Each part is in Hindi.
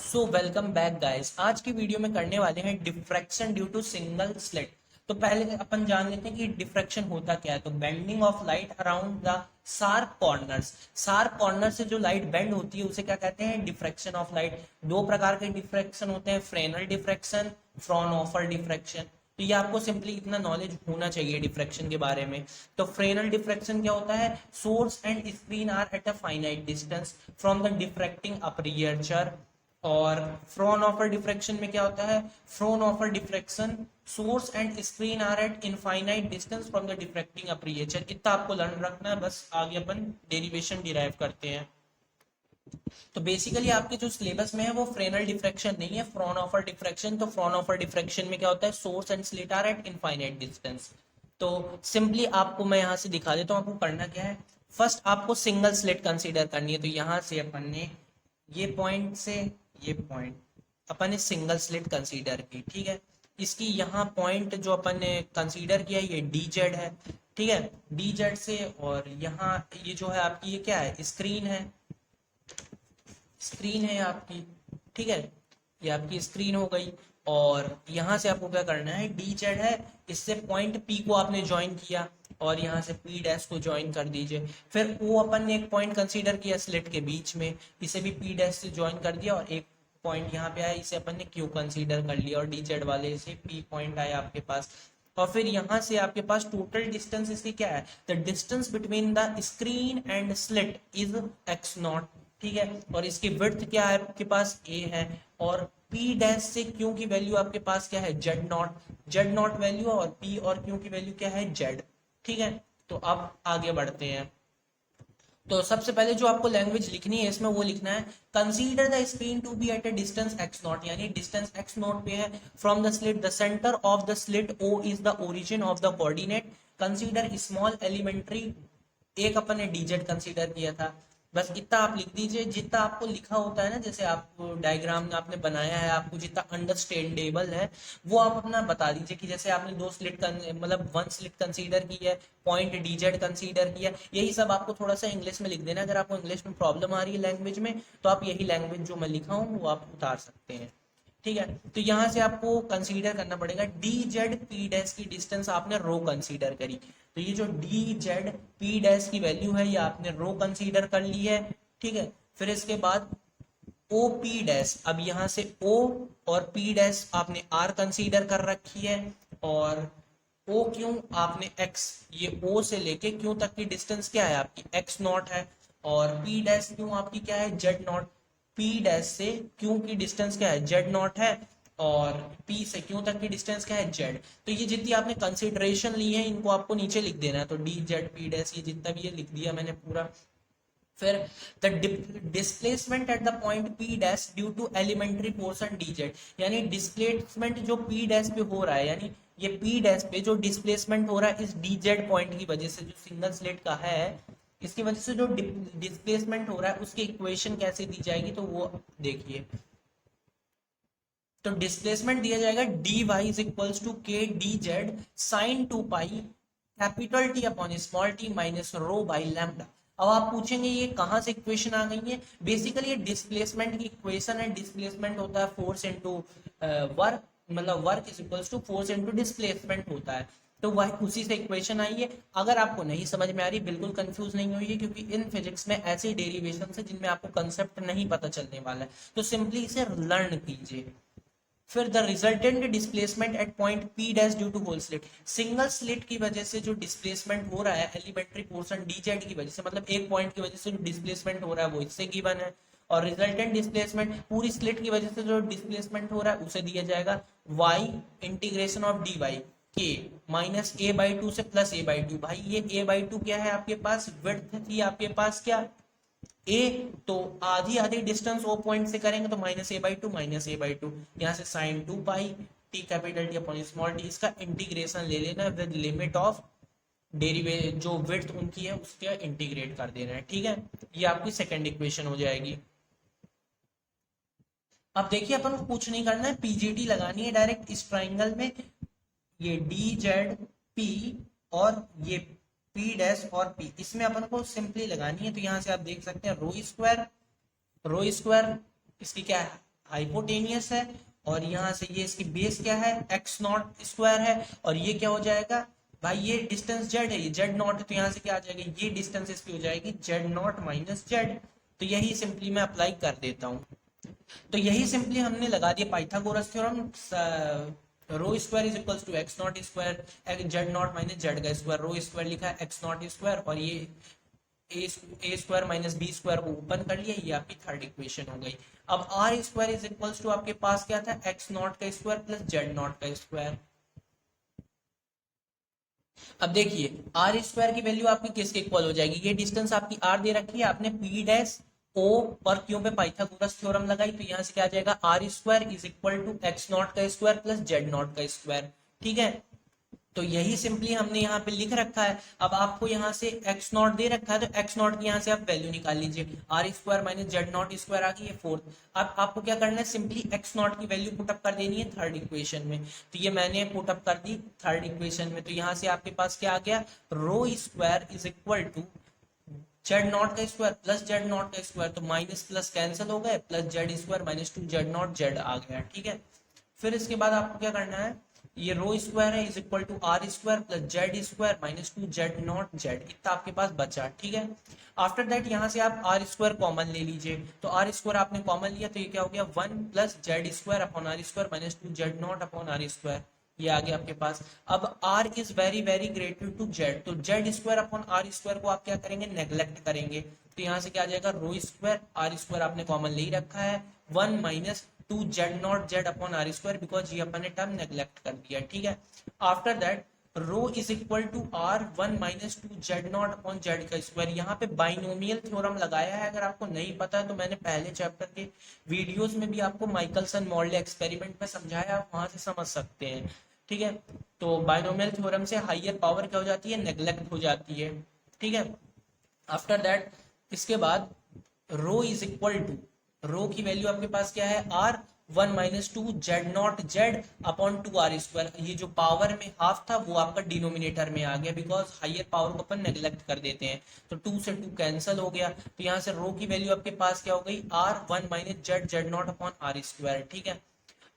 So welcome back guys. आज की वीडियो में करने वाले हैं diffraction due to single slit. तो पहले अपन जान लेते हैं कि डिफ्रैक्शन होता क्या है। तो bending of light around the sharp corners. Sharp corner से जो लाइट बेंड होती है उसे क्या कहते हैं? Diffraction of light. दो प्रकार के डिफ्रैक्शन होते हैं, फ्रेनल डिफ्रैक्शन, फ्रॉनहोफर डिफ्रैक्शन। तो ये आपको सिंपली इतना नॉलेज होना चाहिए डिफ्रैक्शन के बारे में। तो फ्रेनल डिफ्रैक्शन क्या होता है? Source and screen are at a finite distance from the diffracting aperture. और फ्रॉनहोफर डिफ्रैक्शन में क्या होता है? Fraunhofer diffraction, source and screen are at infinite distance from the diffracting aperture. इतना आपको लर्न रखना है, बस आगे अपन डेरिवेशन डिराइव करते हैं। तो बेसिकली आपके जो सिलेबस में है वो फ्रेनल डिफ्रैक्शन नहीं है, फ्रॉनहोफर डिफ्रैक्शन। तो फ्रॉनहोफर डिफ्रैक्शन में क्या होता है? Source and slit are at infinite distance. तो सिंपली आपको मैं यहाँ से दिखा देता हूँ आपको करना क्या है। फर्स्ट आपको सिंगल स्लिट कंसीडर करनी है। तो यहाँ से अपन ने ये पॉइंट से ये पॉइंट अपन ने सिंगल स्लिट कंसीडर की, ठीक है। इसकी यहाँ पॉइंट जो अपन ने कंसीडर किया ये डी जेड है, ठीक है। डी जेड से और यहाँ ये जो है आपकी ये क्या है? स्क्रीन है, स्क्रीन है आपकी, ठीक है। ये आपकी स्क्रीन हो गई। और यहाँ से आपको क्या करना है? डी जेड है, इससे पॉइंट पी को आपने ज्वाइन किया और यहाँ से पी डैश को ज्वाइन कर दीजिए। फिर ओ अपन ने एक पॉइंट कंसीडर किया स्लिट के बीच में, इसे भी पी डैश से ज्वाइन कर दिया। और एक पॉइंट यहाँ पे आया, इसे अपन ने क्यू कंसीडर कर लिया और डी जेड वाले से पी पॉइंट आया आपके पास। और फिर यहाँ से आपके पास टोटल डिस्टेंस इसकी क्या है? The distance between the screen and slit is x not, ठीक है। और इसकी विड्थ क्या है आपके पास? ए है। और पी डैश से क्यू की वैल्यू आपके पास क्या है? Z not, Z not value. और पी और क्यू की वैल्यू क्या है? जेड, ठीक है। तो अब आगे बढ़ते हैं। तो सबसे पहले जो आपको लैंग्वेज लिखनी है इसमें वो लिखना है, consider the screen to be at a distance X nought, यानी डिस्टेंस एक्स नॉट पे है from the slit. The centre of the slit O is the origin of the coordinate. Consider small elementary, एक अपन ने डीजेड कंसीडर किया था। बस इतना आप लिख दीजिए, जितना आपको लिखा होता है ना, जैसे आपको डायग्राम में आपने बनाया है, आपको जितना अंडरस्टैंडेबल है वो आप अपना बता दीजिए। कि जैसे आपने दो स्लिट मतलब वन स्लिट कंसीडर की है, पॉइंट डीजेड कंसीडर किया, यही सब आपको थोड़ा सा इंग्लिश में लिख देना। अगर आपको इंग्लिश में प्रॉब्लम आ रही है लैंग्वेज में, तो आप यही लैंग्वेज जो मैं लिखा हूँ वो आप उतार सकते हैं, ठीक है। तो यहाँ से आपको कंसीडर करना पड़ेगा डी जेड पी डैश की डिस्टेंस आपने रो कंसीडर करी। तो ये जो डी जेड पी डैश की वैल्यू है ये आपने रो कंसीडर कर ली है, ठीक है। फिर इसके बाद ओ पी डैश, अब यहाँ से ओ और पी डैश आपने आर कंसीडर कर रखी है। और ओ क्यों आपने एक्स, ये ओ से लेके क्यों तक की डिस्टेंस क्या है आपकी? एक्स नॉट है। और पी डैश क्यों आपकी क्या है? Z not. पी डैश से क्यों की डिस्टेंस क्या है? जेड नॉट है। और पी से क्यों तक की डिस्टेंस क्या है? जेड। तो ये जितनी आपने कंसिडरेशन ली है इनको आपको नीचे लिख देना है। तो डी जेड पी डैश ये जितना भी ये लिख दिया मैंने पूरा। फिर the displacement at the point P dash due to elementary portion D Z, यानी डिस्प्लेसमेंट जो पी डैश पे हो रहा है, यानी ये पी डैश पे जो डिस्प्लेसमेंट हो रहा है इस डी जेड पॉइंट की वजह से, जो सिंगल स्लिट का है इसकी वजह से जो डिस्प्लेसमेंट हो रहा है उसकी इक्वेशन कैसे दी जाएगी तो वो देखिए। तो डिस्प्लेसमेंट दिया जाएगा D Y is equals to K D Z sine two pi capital T upon small T minus rho by lambda. अब आप पूछेंगे ये कहां से इक्वेशन आ गई है? बेसिकली ये डिस्प्लेसमेंट की इक्वेशन है। डिस्प्लेसमेंट होता है फोर्स इनटू वर्क, मतलब work is equals to force into displacement होता है। तो वह उसी से इक्वेशन आई है। अगर आपको नहीं समझ में आ रही, बिल्कुल कंफ्यूज नहीं हुई है, क्योंकि इन फिजिक्स में ऐसे डेरिवेशन है जिनमें आपको कंसेप्ट नहीं पता चलने वाला है। तो सिंपली इसे लर्न कीजिए। फिर the resultant displacement at point P dash due to whole slit, single slit की वजह से जो डिस्प्लेसमेंट हो रहा है एलिमेंट्री पोर्शन डी जेड की वजह से, मतलब एक पॉइंट की वजह से जो डिस्प्लेसमेंट हो रहा है वो इससे गिवन है। और रिजल्टेंट डिस्प्लेसमेंट पूरी स्लिट की वजह से जो डिस्प्लेसमेंट हो रहा है उसे दिया जाएगा Y integration of D Y के माइनस ए बाई टू से प्लस ए बाई टू। भाई ये ए बाई टू क्या है आपके पास? विड्थ थी आपके पास क्या? ए। तो आधी आधी डिस्टेंस ओ पॉइंट से करेंगे तो minus A by two, minus A by two, यहाँ से sine two pi T capital T upon small T, इसका इंटीग्रेशन ले लेना विद लिमिट ऑफ डेरिवे जो विड्थ उनकी है उसका इंटीग्रेट कर देना है, ठीक है। ये आपकी सेकंड इक्वेशन हो जाएगी। अब देखिए अपन को कुछ नहीं करना है, पीजीटी लगानी है डायरेक्ट इस ट्राइंगल में। ये डी जेड पी और ये पी डैश और पी, इसमें अपन को सिंपली लगानी है। तो यहाँ से आप देख सकते हैं रो स्क्वायर, रो स्क्वायर इसकी क्या है? हाइपोटेनियस है, और यहाँ से ये इसकी बेस क्या है, एक्स नॉट स्क्वायर है, और ये क्या हो जाएगा भाई, ये डिस्टेंस जेड है, ये जेड नॉट है, तो यहाँ से क्या आ जाएगा, ये डिस्टेंस इसकी हो जाएगी जेड नॉट माइनस जेड। तो यही सिंपली मैं अप्लाई कर देता हूँ। तो यही सिंपली हमने लगा दिया Pythagoras theorem, rho square is equals to X nought square Z nought minus Z का स्क्वायर, रो स्क्वायर लिखा है एक्स नॉट स्क्वायर, और ये A square minus B square को ओपन कर लिया, ये आपकी थर्ड इक्वेशन हो गई। अब R square is equals to आपके पास क्या था, एक्स नॉट का स्क्वायर प्लस जेड नॉट का स्क्वायर। अब देखिए आर स्क्वायर की वैल्यू आपकी किसके इक्वल हो जाएगी, ये डिस्टेंस आपकी आर दे रखी है, आपने पी डैश ओ और क्यू पे पाइथागोरस थ्योरम लगाई, तो यहाँ से क्या आ जाएगा, R square is equal to X nought का स्क्वायर प्लस जेड नॉट का स्क्वायर। ठीक है, तो यही सिंपली हमने यहाँ पे लिख रखा है। अब आपको यहाँ से एक्स नॉट दे रखा है, तो एक्स नॉट की यहाँ से आप वैल्यू निकाल लीजिए, R square minus Z naught square आ गई है फोर्थ। अब आपको क्या करना है, सिंपली एक्स नॉट की वैल्यू पुटअप कर देनी है थर्ड इक्वेशन में, तो ये मैंने पुटअप कर दी थर्ड इक्वेशन में। तो यहाँ से आपके पास क्या आ गया, rho square is equal to Z not का स्क्वायर प्लस जेड नॉट का स्क्वायर, तो माइनस प्लस कैंसिल हो गए, plus Z square minus two Z not z आ गया। ठीक है, फिर इसके बाद आपको क्या करना है, ये रो स्क्वायर है is equal to R square plus Z square minus two Z not Z, इतना आपके पास बचा। ठीक है, आफ्टर दैट यहाँ से आप आर स्क्वायर कॉमन ले लीजिए, तो आर स्क्वायर आपने कॉमन लिया, तो ये क्या हो गया, one plus Z square upon R square minus two Z nought upon R square, ये आ गया आपके पास। अब r is very very greater to z, तो z square upon R square को आप क्या करेंगे, नेग्लेक्ट करेंगे, तो यहाँ से क्या आ जाएगा, रो स्क्वायर आर स्क्वायर आपने कॉमन ले ही रखा है, one minus two Z not Z upon R square, because ये अपन ने टर्म नेग्लेक्ट कर दिया। ठीक है, after that rho is equal to R one minus two Z nought upon Z का स्क्वायर। यहाँ पे बाइनोमियल थ्योरम लगाया है, अगर आपको नहीं पता है तो मैंने पहले चैप्टर के वीडियोस में भी आपको माइकलसन मोर्ले एक्सपेरिमेंट में समझाया, आप वहां से समझ सकते हैं। ठीक है, तो बाइनोमियल थ्योरम से हाइयर पावर क्या हो जाती है, नेग्लेक्ट हो जाती है। ठीक है, आफ्टर दैट इसके बाद rho is equal to, rho की वैल्यू आपके पास क्या है, R one minus two Z not Z upon two R square, ये जो पावर में हाफ था वो आपका डिनोमिनेटर में आ गया, बिकॉज हाइयर पावर को अपन नेग्लेक्ट कर देते हैं, तो टू से टू कैंसिल हो गया, तो यहाँ से रो की वैल्यू आपके पास क्या हो गई, R one minus Z Z nought upon R square. ठीक है,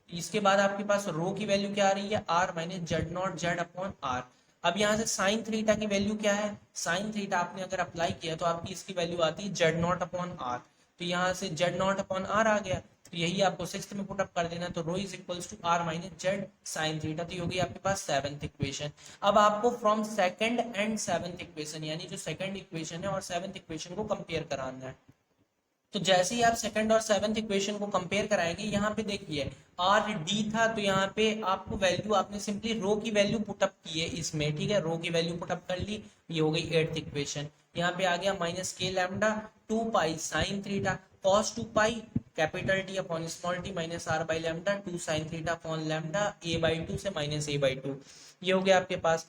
इसके बाद आपके पास रो की वैल्यू क्या आ रही है, R minus Z not Z upon R. अब यहाँ से साइन थीटा की वैल्यू क्या है, साइन थीटा आपने अगर अप्लाई किया तो आपकी इसकी वैल्यू आती है जेड नॉट अपॉन आर, तो यहाँ से जेड नॉट अपॉन आर आ गया, तो यही आपको सिक्स्थ में पुटअप कर देना, तो rho is equals to r minus z sine theta, तो ये होगी आपके पास सेवंथ इक्वेशन। अब आपको from second and seventh equation, यानी जो सेकंड इक्वेशन है और सेवंथ इक्वेशन को कंपेयर कराना है। तो जैसे ही आप सेकंड और सेवंथ इक्वेशन को कंपेयर कराएंगे, यहाँ पे देखिए आर डी था, तो यहाँ पे आपको वैल्यू आपने सिंपली रो की वैल्यू पुटअप की है इसमें। ठीक है, रो की वैल्यू पुटअप कर ली, ये हो गई एट्थ इक्वेशन। यहाँ पे आ गया minus k lambda two pi sine theta cos two pi capital T upon small T minus r by lambda two sine theta upon lambda a by two से माइनस ए बाई टू, ये हो गया आपके पास।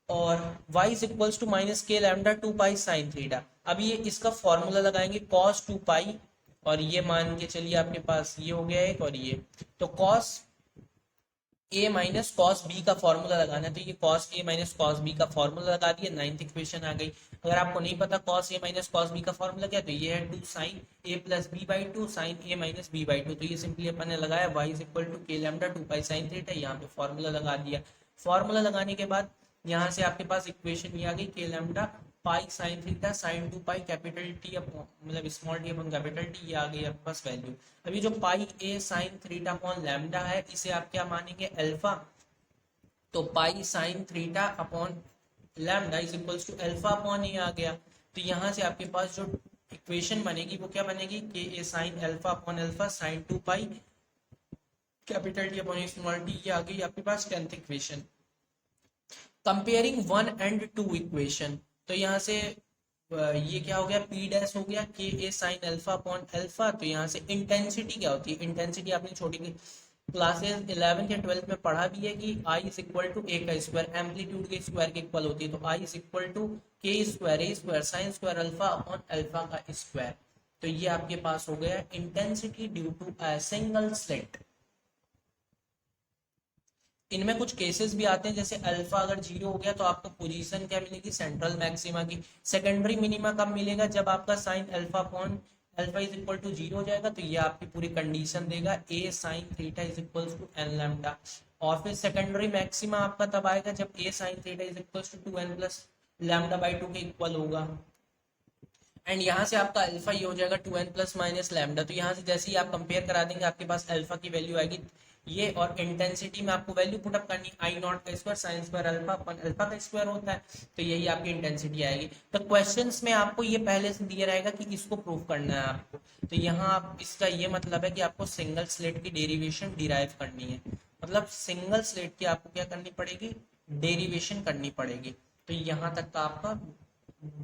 और y is equals to minus k lambda two pi sine theta. अब ये इसका फॉर्मूला लगाएंगे cos टू पाई, और ये मान के चलिए आपके पास ये हो गया एक, और ये तो cos a minus cos B का फॉर्मूला लगाना है, तो ये cos a minus cos B का फॉर्मूला लगा दिया, नाइन्थ इक्वेशन आ गई। अगर आपको नहीं पता cos a minus cos B का फॉर्मूला क्या, तो ये है two sine a plus B by two sine a minus B by two, तो ये सिंपली अपन ने लगाया y is equal to K lambda two pi sine theta, यहाँ पे फॉर्मूला लगा दिया। फॉर्मूला लगाने के बाद यहाँ से आपके पास इक्वेशन ये आ गई k lambda pi sine theta sine two pi capital T upon मतलब small T upon capital T, ये आ गई आपके पास वैल्यू। अभी जो pi a sine theta upon lambda है, इसे आप क्या मानेंगे, अल्फा, तो pi sine theta upon lambda is equals to alpha upon a आ गया। तो यहाँ से आपके पास जो इक्वेशन बनेगी वो क्या बनेगी, k a sine alpha upon alpha sine two pi capital T upon small T, ये आ गई आपके पास tenth equation. Comparing one and two equation, तो यहाँ से ये क्या हो गया, पी डैश हो गया के a sine alpha upon alpha. तो यहाँ से इंटेंसिटी क्या होती है, इंटेंसिटी आपने छोटी क्लासेस 11 या 12 में पढ़ा भी है कि I is equal to a का स्क्वायर एम्पलीट्यूड के स्क्वायर के इक्वल होती है, तो I is equal to k square a square sine square alpha upon alpha का स्क्वायर। तो ये आपके पास हो गया intensity due to a single slit. इनमें कुछ केसेस भी आते हैं, जैसे अल्फा अगर 0 हो गया तो आपको पोजीशन क्या मिलेगी, सेंट्रल मैक्सिमा की। सेकेंडरी मिनिमा कब मिलेगा, जब आपका sine alpha upon alpha is equal to 0 हो जाएगा, तो ये आपकी पूरी कंडीशन देगा a sine theta is equal to n lambda. और फिर सेकेंडरी मैक्सिमा आपका तब आएगा जब a sine theta is equal to 2n plus lambda by 2 के इक्वल होगा। एंड यहाँ से आपका अल्फा ये हो जाएगा 2n प्लस माइनस लैम्डा। तो यहाँ से जैसे ही आप कंपेयर करा देंगे आपके पास अल्फा की वैल्यू आएगी ये, और इंटेंसिटी में आपको वैल्यू पुटअप करनी आई नॉट का स्क्वायर साइन स्क्वायर अल्फा अपन अल्फा का स्क्वायर होता है, तो यही आपकी इंटेंसिटी आएगी। तो क्वेश्चंस में आपको ये पहले से दिया रहेगा कि इसको प्रूव करना है आपको। तो यहाँ आप इसका ये मतलब है कि आपको सिंगल स्लेट की डेरिवेशन डिराइव करनी है, मतलब सिंगल स्लेट की आपको क्या करनी पड़ेगी, डेरिवेशन करनी पड़ेगी। तो यहाँ तक का आपका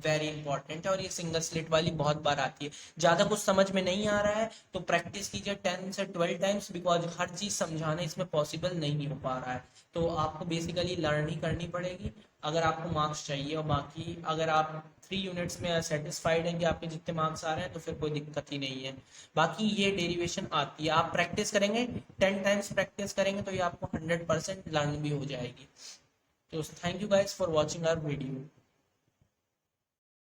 वेरी इंपॉर्टेंट है, और ये सिंगल स्लिट वाली बहुत बार आती है। ज्यादा कुछ समझ में नहीं आ रहा है तो प्रैक्टिस कीजिए 10 से 12 टाइम्स, बिकॉज हर चीज समझाना इसमें पॉसिबल नहीं हो पा रहा है। तो आपको बेसिकली लर्न ही करनी पड़ेगी अगर आपको मार्क्स चाहिए। और बाकी अगर आप 3 यूनिट्स में सेटिस्फाइड हैं कि आपके जितने मार्क्स आ रहे हैं तो फिर कोई दिक्कत ही नहीं है। बाकी ये डेरिवेशन आती है, आप प्रैक्टिस करेंगे 10 टाइम्स प्रैक्टिस करेंगे तो ये आपको 100% लर्न भी हो जाएगी। तो thank you guys for watching our video.